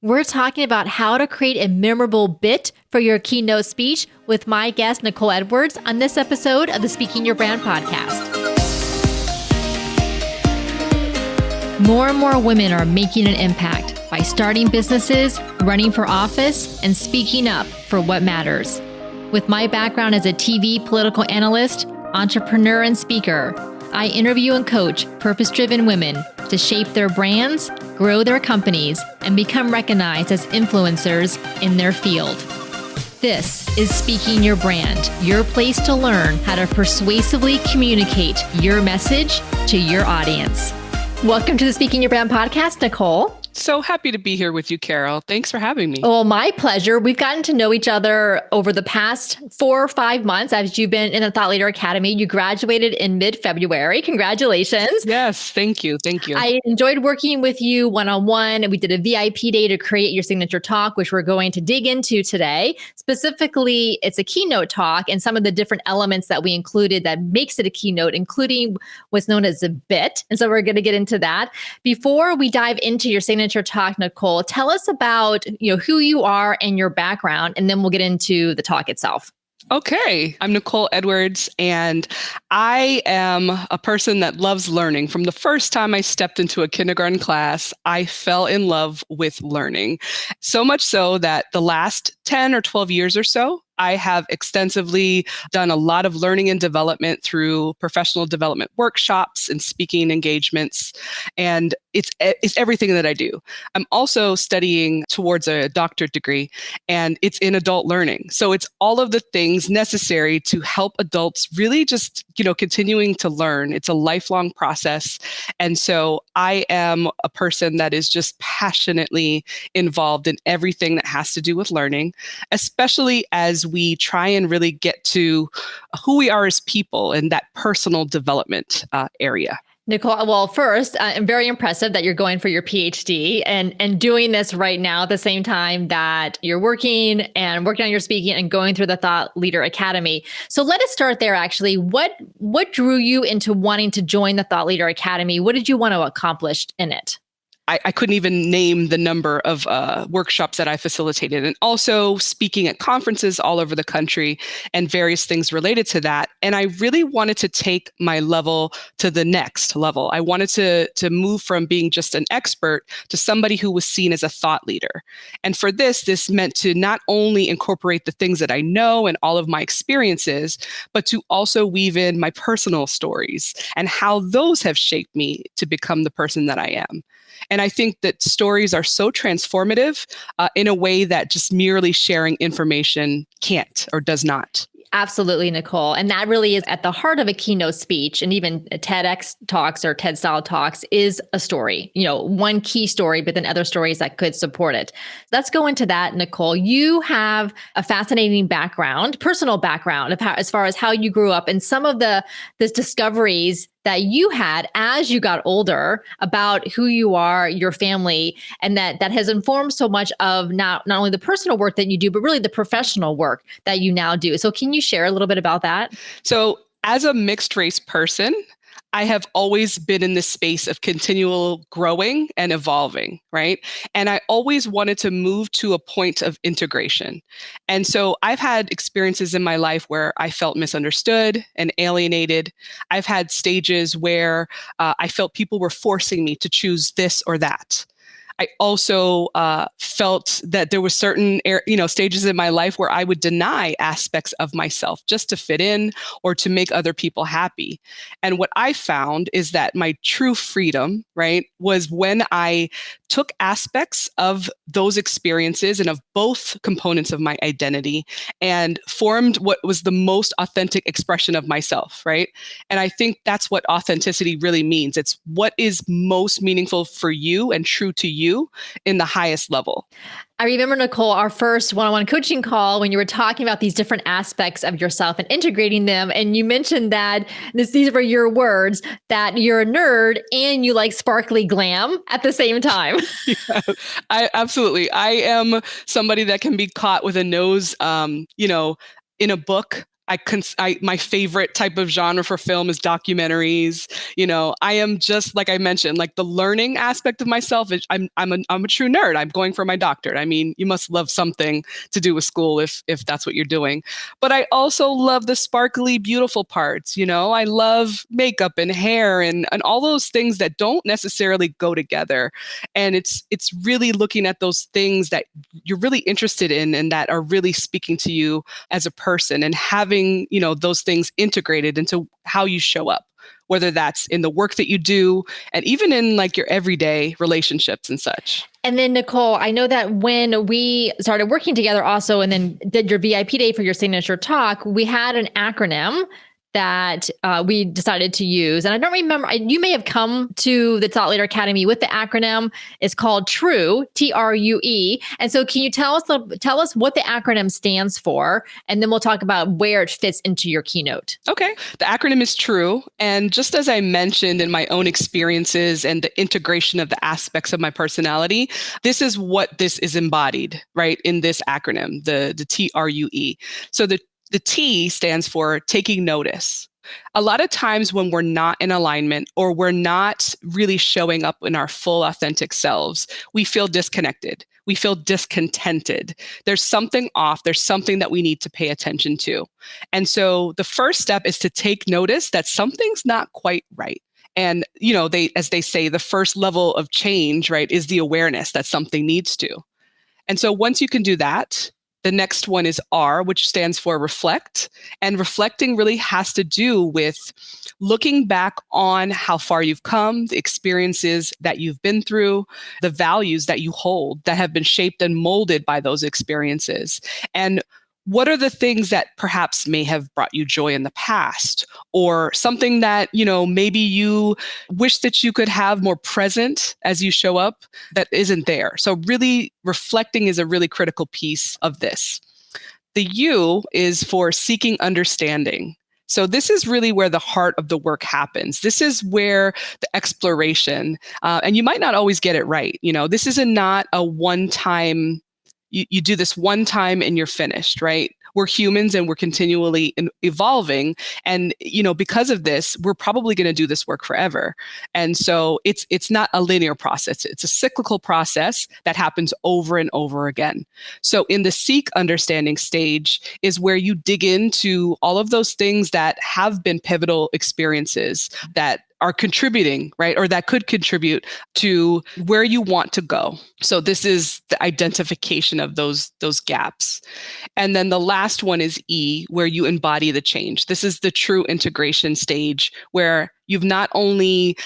We're talking about how to create a memorable bit for your keynote speech with my guest, Nicole Edwards, on this episode of the Speaking Your Brand podcast. More and more women are making an impact by starting businesses, running for office, and speaking up for what matters. With my background as a TV political analyst, entrepreneur, and speaker, I interview and coach purpose-driven women to shape their brands, grow their companies, and become recognized as influencers in their field. This is Speaking Your Brand, your place to learn how to persuasively communicate your message to your audience. Welcome to the Speaking Your Brand podcast, Nicole. So happy to be here with you, Carol. Thanks for having me. Well, my pleasure. We've gotten to know each other over the past 4 or 5 months as you've been in the Thought Leader Academy. You graduated in mid-February. Congratulations. Yes, thank you. Thank you. I enjoyed working with you one-on-one. We did a VIP day to create your signature talk, which we're going to dig into today. Specifically, it's a keynote talk and some of the different elements that we included that makes it a keynote, including what's known as a bit. And so we're going to get into that. Before we dive into your signature talk, Nicole, tell us about who you are and your background, and then we'll get into the talk itself. Okay, I'm Nicole Edwards, and I am a person that loves learning. From the first time I stepped into a kindergarten class, I fell in love with learning. So much so that the last 10 or 12 years or so, I have extensively done a lot of learning and development through professional development workshops and speaking engagements. And it's everything that I do. I'm also studying towards a doctorate degree, and it's in adult learning. So it's all of the things necessary to help adults really just, continuing to learn. It's a lifelong process. And so I am a person that is just passionately involved in everything that has to do with learning, especially as we try and really get to who we are as people in that personal development area. Nicole, well, first, I'm very impressive that you're going for your PhD and doing this right now at the same time that you're working on your speaking and going through the Thought Leader Academy. So let us start there, actually. What drew you into wanting to join the Thought Leader Academy? What did you want to accomplish in it? I couldn't even name the number of workshops that I facilitated, and also speaking at conferences all over the country and various things related to that. And I really wanted to take my level to the next level. I wanted to move from being just an expert to somebody who was seen as a thought leader. And for this meant to not only incorporate the things that I know and all of my experiences, but to also weave in my personal stories and how those have shaped me to become the person that I am. And I think that stories are so transformative in a way that just merely sharing information can't or does not. Absolutely, Nicole. And that really is at the heart of a keynote speech, and even TEDx talks or TED style talks is a story, one key story, but then other stories that could support it. Let's go into that, Nicole. You have a fascinating background, personal background as far as how you grew up and some of the discoveries that you had as you got older about who you are, your family, and that has informed so much of not only the personal work that you do, but really the professional work that you now do. So can you share a little bit about that? So as a mixed race person, I have always been in this space of continual growing and evolving, right? And I always wanted to move to a point of integration. And so I've had experiences in my life where I felt misunderstood and alienated. I've had stages where I felt people were forcing me to choose this or that. I also felt that there were certain stages in my life where I would deny aspects of myself just to fit in or to make other people happy. And what I found is that my true freedom, right, was when I took aspects of those experiences and of both components of my identity and formed what was the most authentic expression of myself, right? And I think that's what authenticity really means. It's what is most meaningful for you and true to you in the highest level. I remember, Nicole, our first one-on-one coaching call when you were talking about these different aspects of yourself and integrating them. And you mentioned that these were your words, that you're a nerd and you like sparkly glam at the same time. Yeah, absolutely. I am somebody that can be caught with a nose, in a book My favorite type of genre for film is documentaries. I am just, like I mentioned, like the learning aspect of myself is I'm a true nerd. I'm going for my doctorate. I mean, you must love something to do with school if that's what you're doing. But I also love the sparkly, beautiful parts. I love makeup and hair and all those things that don't necessarily go together. And it's really looking at those things that you're really interested in and that are really speaking to you as a person, and having those things integrated into how you show up, whether that's in the work that you do and even in like your everyday relationships and such. And then Nicole, I know that when we started working together also, and then did your VIP day for your signature talk, we had an acronym that we decided to use. And I don't remember, you may have come to the Thought Leader Academy with the acronym. It's called TRUE, TRUE. And so can you tell us what the acronym stands for? And then we'll talk about where it fits into your keynote. Okay. The acronym is TRUE. And just as I mentioned in my own experiences and the integration of the aspects of my personality, this is what this is embodied, right, in this acronym, the TRUE. So the T stands for taking notice. A lot of times when we're not in alignment or we're not really showing up in our full authentic selves, we feel disconnected. We feel discontented. There's something off. There's something that we need to pay attention to. And so the first step is to take notice that something's not quite right. And, as they say, the first level of change, right, is the awareness that something needs to. And so once you can do that, the next one is R, which stands for reflect. And reflecting really has to do with looking back on how far you've come, the experiences that you've been through, the values that you hold that have been shaped and molded by those experiences. And what are the things that perhaps may have brought you joy in the past, or something that, maybe you wish that you could have more present as you show up that isn't there? So really reflecting is a really critical piece of this. The U is for seeking understanding. So this is really where the heart of the work happens. This is where the exploration, and you might not always get it right. This is not a one-time. You do this one time and you're finished, right? We're humans and we're continually evolving. And, because of this, we're probably going to do this work forever. And so it's not a linear process. It's a cyclical process that happens over and over again. So in the seek understanding stage is where you dig into all of those things that have been pivotal experiences that are contributing, right? Or that could contribute to where you want to go. So this is the identification of those gaps. And then the last one is E, where you embody the change. This is the true integration stage where you've not only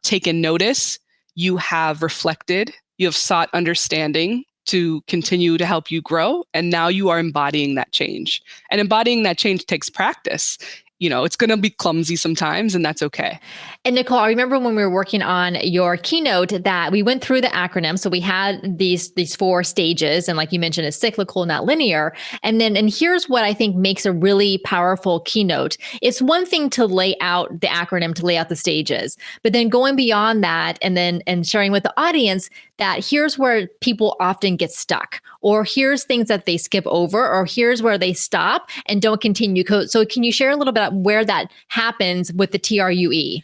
taken notice, you have reflected, you have sought understanding to continue to help you grow. And now you are embodying that change. And embodying that change takes practice. It's going to be clumsy sometimes, and that's okay. And Nicole, I remember when we were working on your keynote that we went through the acronym. So we had these 4 stages, and like you mentioned, it's cyclical, not linear. And here's what I think makes a really powerful keynote. It's one thing to lay out the acronym, to lay out the stages, but then going beyond that and sharing with the audience that here's where people often get stuck, or here's things that they skip over, or here's where they stop and don't continue. So can you share a little bit about where that happens with the TRUE?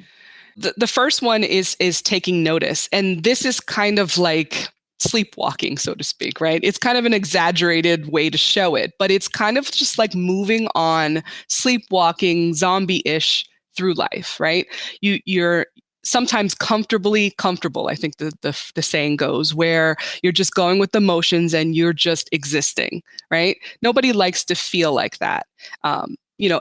The first one is taking notice. And this is kind of like sleepwalking, so to speak, right? It's kind of an exaggerated way to show it, but it's kind of just like moving on, sleepwalking, zombie-ish through life, right? You're sometimes comfortably comfortable, I think the saying goes, where you're just going with the motions and you're just existing, right? Nobody likes to feel like that.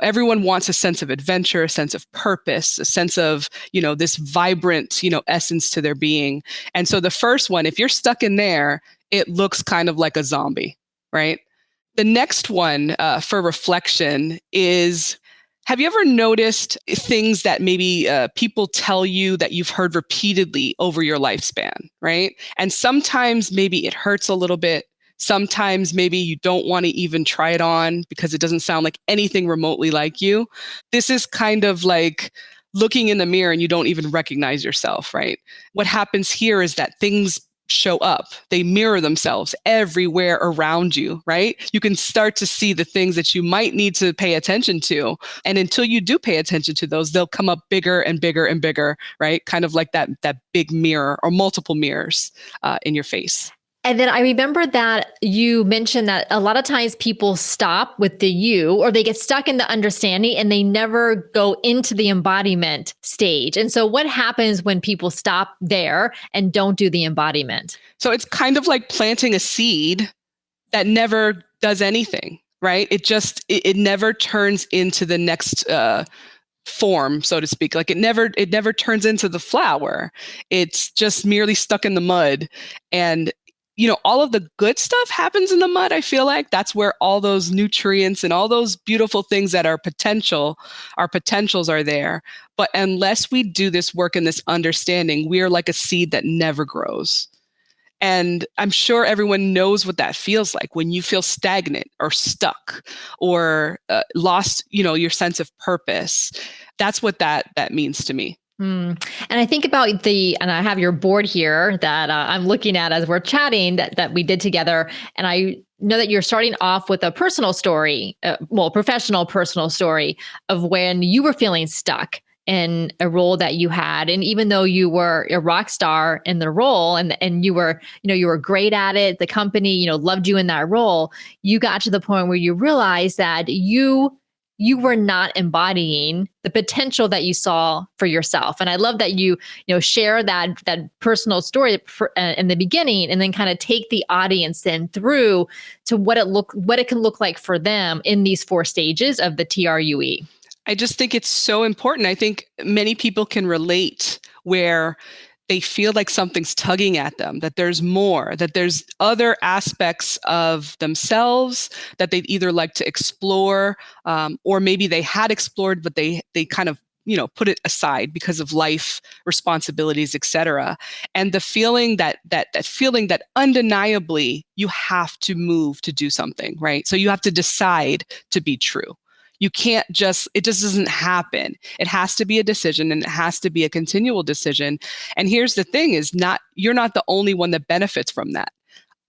Everyone wants a sense of adventure, a sense of purpose, a sense of, this vibrant, essence to their being. And so the first one, if you're stuck in there, it looks kind of like a zombie, right? The next one for reflection is, have you ever noticed things that maybe people tell you that you've heard repeatedly over your lifespan, right? And sometimes maybe it hurts a little bit. Sometimes maybe you don't want to even try it on because it doesn't sound like anything remotely like you. This is kind of like looking in the mirror and you don't even recognize yourself, right? What happens here is that things show up. They mirror themselves everywhere around you, right? You can start to see the things that you might need to pay attention to. And until you do pay attention to those, they'll come up bigger and bigger and bigger, right? Kind of like that big mirror or multiple mirrors in your face. And then I remember that you mentioned that a lot of times people stop with the you, or they get stuck in the understanding and they never go into the embodiment stage. And so what happens when people stop there and don't do the embodiment? So it's kind of like planting a seed that never does anything, right? It never turns into the next form, so to speak. Like it never turns into the flower. It's just merely stuck in the mud. And all of the good stuff happens in the mud. I feel like that's where all those nutrients and all those beautiful things that are potentials are there. But unless we do this work and this understanding, we are like a seed that never grows. And I'm sure everyone knows what that feels like when you feel stagnant or stuck or lost, your sense of purpose. That's what that means to me. And I think about and I have your board here that I'm looking at as we're chatting that we did together. And I know that you're starting off with a personal story, professional personal story of when you were feeling stuck in a role that you had. And even though you were a rock star in the role and you were, you were great at it, the company, loved you in that role, you got to the point where you realized that you were not embodying the potential that you saw for yourself. And I love that you share that personal story in the beginning, and then kind of take the audience then through to what it can look like for them in these 4 stages of the TRUE. I just think it's so important. I think many people can relate where they feel like something's tugging at them, that there's more, that there's other aspects of themselves that they'd either like to explore, or maybe they had explored, but they kind of, put it aside because of life responsibilities, et cetera. And the feeling that feeling that undeniably you have to move to do something, right? So you have to decide to be true. You can't it just doesn't happen. It has to be a decision, and it has to be a continual decision. And here's the thing you're not the only one that benefits from that.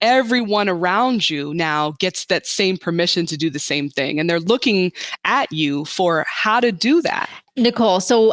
Everyone around you now gets that same permission to do the same thing. And they're looking at you for how to do that. Nicole, so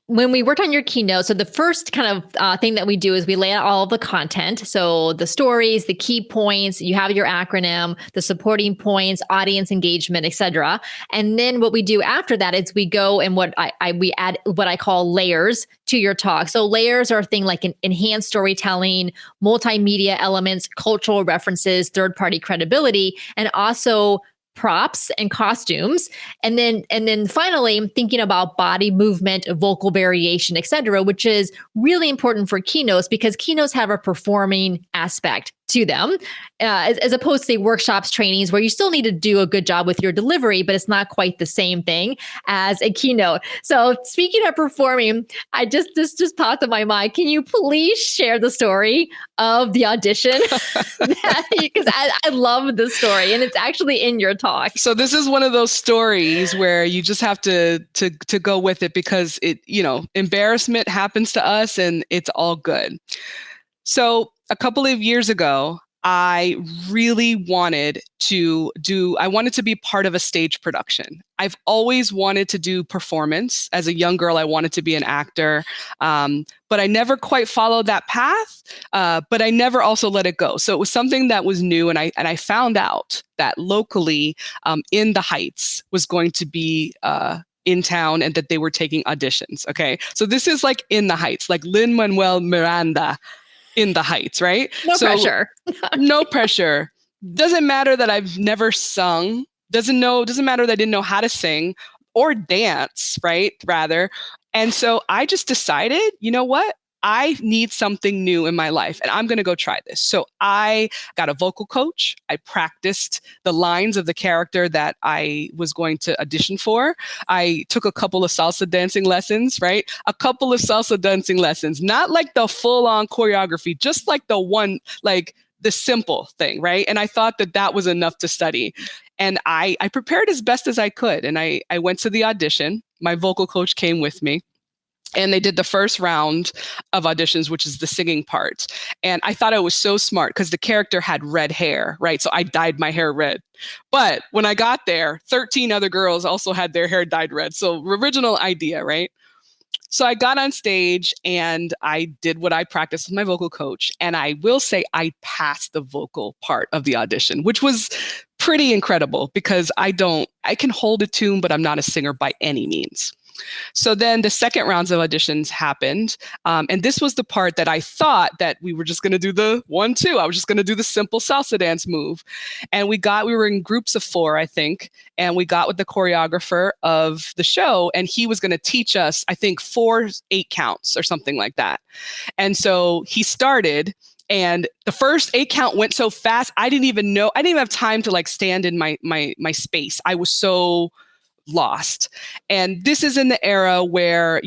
when we worked on your keynote, so the first kind of thing that we do is we lay out all of the content. So the stories, the key points, you have your acronym, the supporting points, audience engagement, et cetera. And then what we do after that is we go and we add what I call layers to your talk. So layers are things like enhanced storytelling, multimedia elements, cultural references, third-party credibility, and also props and costumes. And then finally, thinking about body movement, vocal variation, et cetera, which is really important for keynotes because keynotes have a performing aspect to them, as opposed to say workshops, trainings, where you still need to do a good job with your delivery, but it's not quite the same thing as a keynote. So speaking of performing, this just popped in my mind. Can you please share the story of the audition? Because I love the story, and it's actually in your talk. So this is one of those stories where you just have to go with it because embarrassment happens to us, and it's all good. So a couple of years ago, I really wanted to be part of a stage production. I've always wanted to do performance. As a young girl, I wanted to be an actor, but I never quite followed that path, but I never also let it go. So it was something that was new, and I found out that locally in the Heights was going to be in town and that they were taking auditions, okay? So this is like in the Heights, like Lin-Manuel Miranda in the Heights, right? No pressure. No pressure. Doesn't matter that I've never sung. Doesn't matter that I didn't know how to sing or dance, right? Rather. And so I just decided, you know what? I need something new in my life, and I'm going to go try this. So I got a vocal coach. I practiced the lines of the character that I was going to audition for. I took a couple of salsa dancing lessons, right? A couple of salsa dancing lessons, not like the full-on choreography, just like the simple thing, right? And I thought that was enough to study. And I prepared as best as I could. And I went to the audition. My vocal coach came with me. And they did the first round of auditions, which is the singing part. And I thought I was so smart because the character had red hair, right? So I dyed my hair red. But when I got there, 13 other girls also had their hair dyed red. So original idea, right? So I got on stage and I did what I practiced with my vocal coach. And I will say I passed the vocal part of the audition, which was pretty incredible because I can hold a tune, but I'm not a singer by any means. So then the second rounds of auditions happened. And this was the part that I thought that we were just going to do the 1-2. I was just going to do the simple salsa dance move. And we were in groups of 4, I think. And we got with the choreographer of the show and he was going to teach us, I think 4 8 counts or something like that. And so he started and the first 8 count went so fast. I didn't even have time to like stand in my space. I was so lost. And this is in the era where,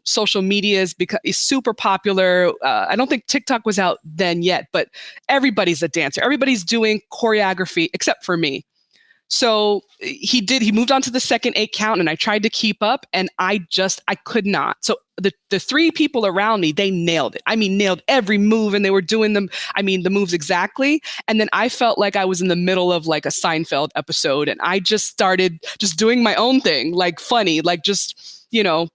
social media is super popular. I don't think TikTok was out then yet, but everybody's a dancer. Everybody's doing choreography except for me. So he moved on to the second 8 count and I tried to keep up and I could not. So the 3 people around me, they nailed it. I mean, nailed every move and they were doing them. I mean, the moves exactly. And then I felt like I was in the middle of like a Seinfeld episode and I just started just doing my own thing, like funny, like just,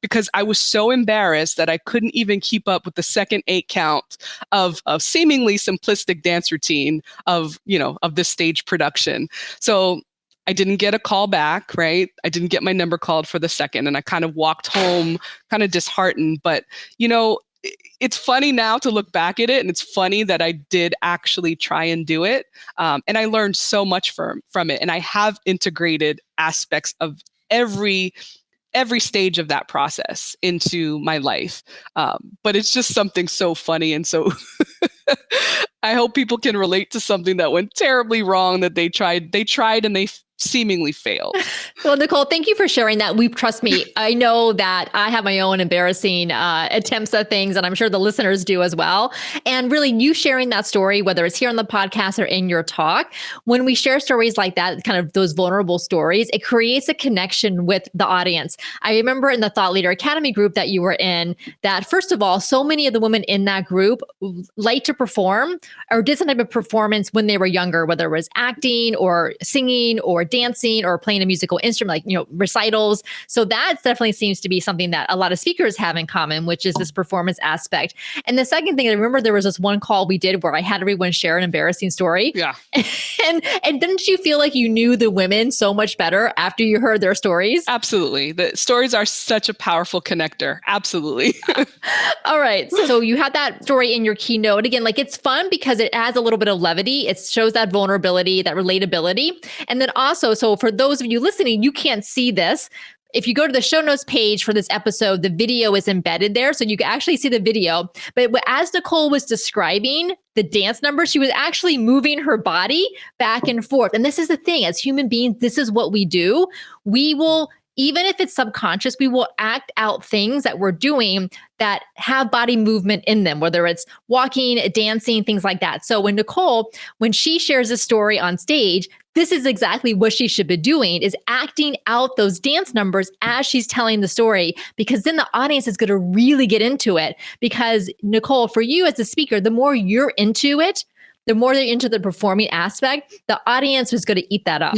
because I was so embarrassed that I couldn't even keep up with the second 8 count of seemingly simplistic dance routine of this stage production. So I didn't get a call back, right? I didn't get my number called for the second and I kind of walked home kind of disheartened. But, it's funny now to look back at it and it's funny that I did actually try and do it. And I learned so much from it. And I have integrated aspects of every stage of that process into my life. But it's just something so funny. And so I hope people can relate to something that went terribly wrong that they tried and they seemingly failed. Well, Nicole, thank you for sharing that. Trust me, I know that I have my own embarrassing attempts at things, and I'm sure the listeners do as well. And really, you sharing that story, whether it's here on the podcast or in your talk, when we share stories like that, kind of those vulnerable stories, it creates a connection with the audience. I remember in the Thought Leader Academy group that you were in, that first of all, so many of the women in that group like to perform or did some type of performance when they were younger, whether it was acting or singing or dancing or playing a musical instrument, like, recitals. So that definitely seems to be something that a lot of speakers have in common, which is this performance aspect. And the second thing, I remember there was this one call we did where I had everyone share an embarrassing story. Yeah. And didn't you feel like you knew the women so much better after you heard their stories? Absolutely. The stories are such a powerful connector. Absolutely. All right. So you had that story in your keynote. Again, like it's fun because it adds a little bit of levity. It shows that vulnerability, that relatability. And then also, so for those of you listening, you can't see this. If you go to the show notes page for this episode, the video is embedded there. So you can actually see the video. But as Nicole was describing the dance number, she was actually moving her body back and forth. And this is the thing, as human beings, this is what we do. We will, even if it's subconscious, we will act out things that we're doing that have body movement in them, whether it's walking, dancing, things like that. So when she shares a story on stage, this is exactly what she should be doing, is acting out those dance numbers as she's telling the story, because then the audience is going to really get into it. Because Nicole, for you as a speaker, the more you're into it, the more they're into the performing aspect, the audience is going to eat that up.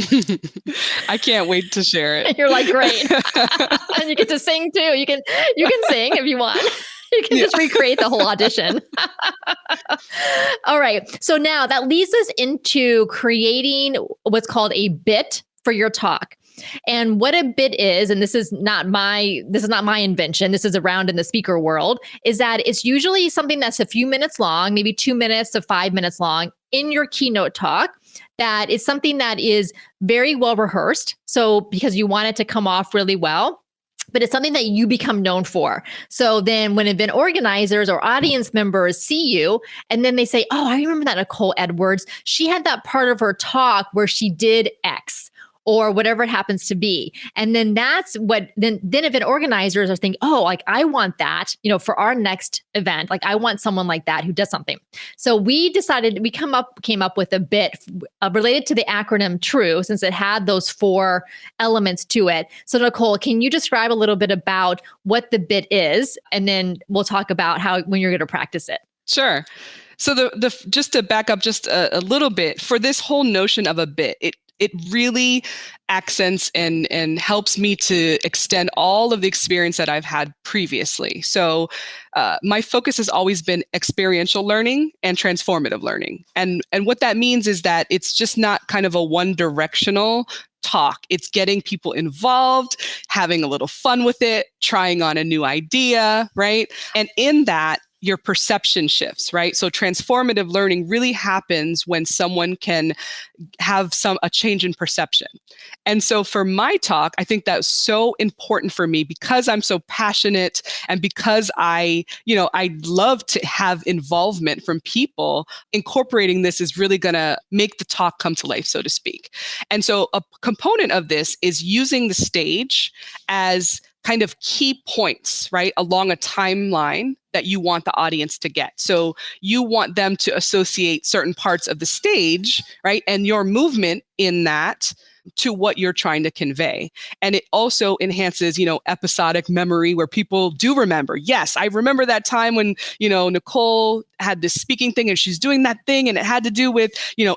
I can't wait to share it. You're like, great. And you get to sing too. You can sing if you want. You can just recreate the whole audition. All right. So now that leads us into creating what's called a bit for your talk. And what a bit is, and this is not my invention, this is around in the speaker world, is that it's usually something that's a few minutes long, maybe 2 minutes to 5 minutes long in your keynote talk. That is something that is very well rehearsed. So because you want it to come off really well. But it's something that you become known for. So then when event organizers or audience members see you and then they say, oh, I remember that Nicole Edwards, she had that part of her talk where she did X. or whatever it happens to be. And then that's what, then event organizers are thinking, oh, like I want that, for our next event. Like I want someone like that who does something. So we decided, we came up with a bit related to the acronym TRUE, since it had those 4 elements to it. So Nicole, can you describe a little bit about what the bit is? And then we'll talk about how, when you're going to practice it. Sure. So the just to back up just a little bit, for this whole notion of a bit, it really accents and helps me to extend all of the experience that I've had previously. So my focus has always been experiential learning and transformative learning. And what that means is that it's just not kind of a one-directional talk. It's getting people involved, having a little fun with it, trying on a new idea, right? And in that, your perception shifts, right? So transformative learning really happens when someone can have a change in perception. And so for my talk, I think that's so important for me because I'm so passionate and because I love to have involvement from people. Incorporating this is really going to make the talk come to life, so to speak. And so a component of this is using the stage as kind of key points, right, along a timeline that you want the audience to get. So you want them to associate certain parts of the stage, right, and your movement in that to what you're trying to convey. And it also enhances, episodic memory where people do remember. Yes, I remember that time when, Nicole had this speaking thing and she's doing that thing and it had to do with,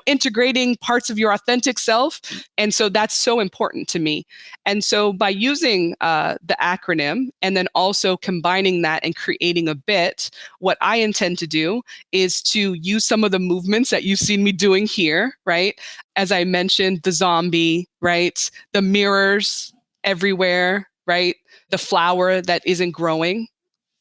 integrating parts of your authentic self. And so that's so important to me. And so by using the acronym and then also combining that and creating a bit, what I intend to do is to use some of the movements that you've seen me doing here, right? As I mentioned, the zombie, right? The mirrors everywhere, right? The flower that isn't growing,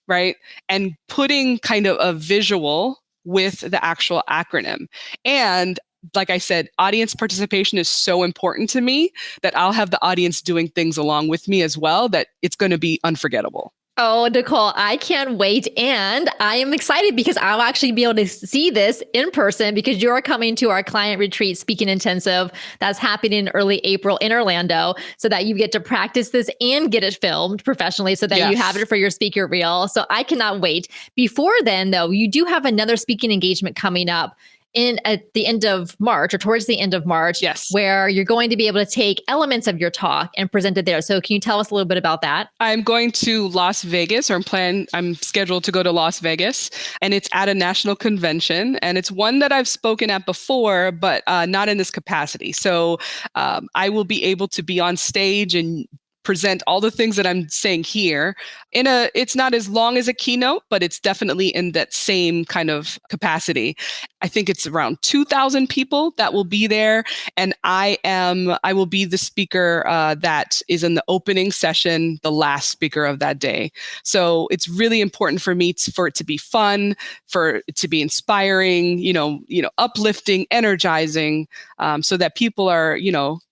right? And putting kind of a visual with the actual acronym. And like I said, audience participation is so important to me that I'll have the audience doing things along with me as well, that it's going to be unforgettable. Oh, Nicole, I can't wait. And I am excited because I'll actually be able to see this in person because you're coming to our client retreat speaking intensive that's happening in early April in Orlando, so that you get to practice this and get it filmed professionally so that you have it for your speaker reel. So I cannot wait. Before then, though, you do have another speaking engagement coming up at the end of March or towards the end of March, yes, where you're going to be able to take elements of your talk and present it there. So can you tell us a little bit about that? I'm going to Las Vegas, or I'm scheduled to go to Las Vegas, and it's at a national convention. And it's one that I've spoken at before, but not in this capacity. So I will be able to be on stage and present all the things that I'm saying here it's not as long as a keynote, but it's definitely in that same kind of capacity. I think it's around 2,000 people that will be there. And I will be the speaker that is in the opening session, the last speaker of that day. So it's really important for me for it to be fun, for it to be inspiring, uplifting, energizing, so that people are,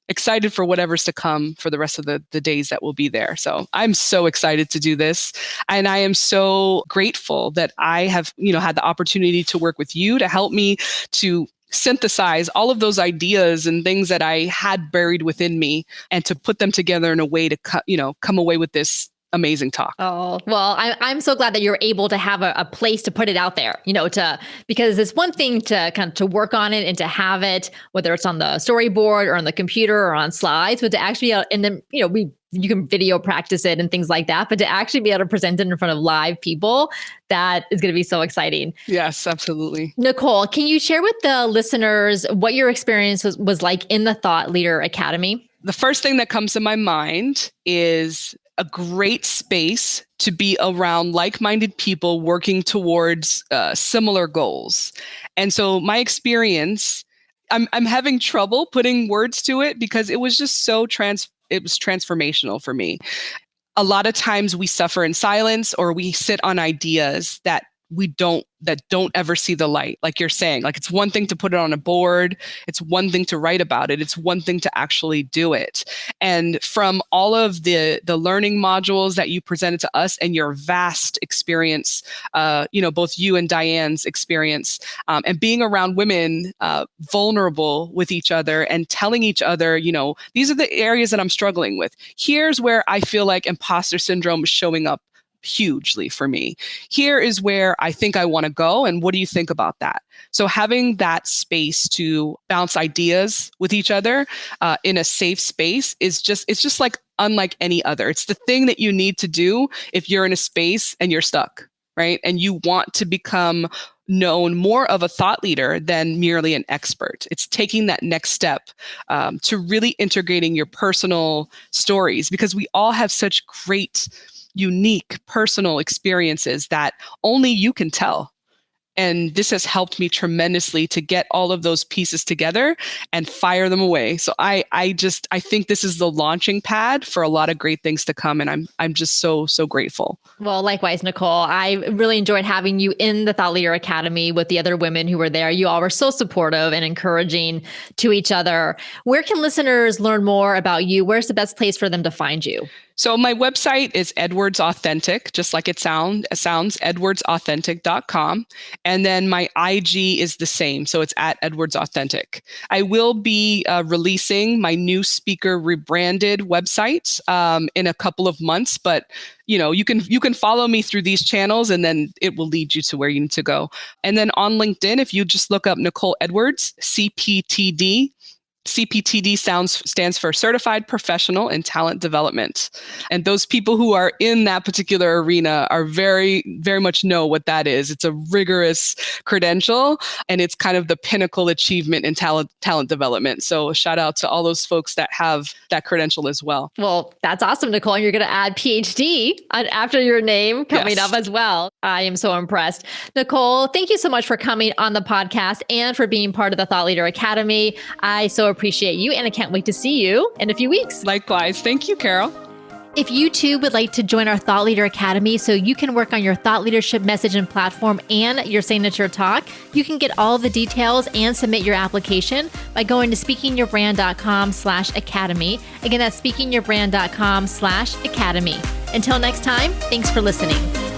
excited for whatever's to come for the rest of the days that will be there. So I'm so excited to do this. And I am so grateful that I have, had the opportunity to work with you to help me to synthesize all of those ideas and things that I had buried within me and to put them together in a way to, come away with this amazing talk. Oh, well, I'm so glad that you're able to have a place to put it out there, because it's one thing to kind of to work on it and to have it, whether it's on the storyboard or on the computer or on slides, but to actually, and then, you can video practice it and things like that, but to actually be able to present it in front of live people, that is going to be so exciting. Yes, absolutely. Nicole, can you share with the listeners what your experience was like in the Thought Leader Academy? The first thing that comes to my mind is a great space to be around like-minded people working towards similar goals. And so my experience, I'm having trouble putting words to it because it was just so it was transformational for me. A lot of times we suffer in silence or we sit on ideas that that don't ever see the light. Like you're saying, like it's one thing to put it on a board. It's one thing to write about it. It's one thing to actually do it. And from all of the learning modules that you presented to us and your vast experience, both you and Diane's experience, and being around women vulnerable with each other and telling each other, these are the areas that I'm struggling with. Here's where I feel like imposter syndrome is showing up hugely for me. Here is where I think I want to go. And what do you think about that? So having that space to bounce ideas with each other in a safe space it's just like unlike any other. It's the thing that you need to do if you're in a space and you're stuck, right? And you want to become known more of a thought leader than merely an expert. It's taking that next step to really integrating your personal stories, because we all have such great unique personal experiences that only you can tell. And this has helped me tremendously to get all of those pieces together and fire them away. So I think this is the launching pad for a lot of great things to come. And I'm just so grateful. Well, likewise, Nicole, I really enjoyed having you in the Thought Leader Academy with the other women who were there. You all were so supportive and encouraging to each other. Where can listeners learn more about you? Where's the best place for them to find you? So my website is Edwards Authentic, just like it sounds, edwardsauthentic.com. And then my IG is the same. So it's at Edwards Authentic. I will be releasing my new speaker rebranded website in a couple of months, but you can follow me through these channels and then it will lead you to where you need to go. And then on LinkedIn, if you just look up Nicole Edwards, CPTD, CPTD stands for Certified Professional in Talent Development. And those people who are in that particular arena are very, very much know what that is. It's a rigorous credential and it's kind of the pinnacle achievement in talent development. So shout out to all those folks that have that credential as well. Well, that's awesome, Nicole. You're going to add PhD after your name coming up as well. I am so impressed. Nicole, thank you so much for coming on the podcast and for being part of the Thought Leader Academy. I so appreciate you, and I can't wait to see you in a few weeks. Likewise. Thank you, Carol. If you too would like to join our Thought Leader Academy so you can work on your thought leadership message and platform and your signature talk, you can get all the details and submit your application by going to speakingyourbrand.com/academy. Again, that's speakingyourbrand.com/academy. Until next time, thanks for listening.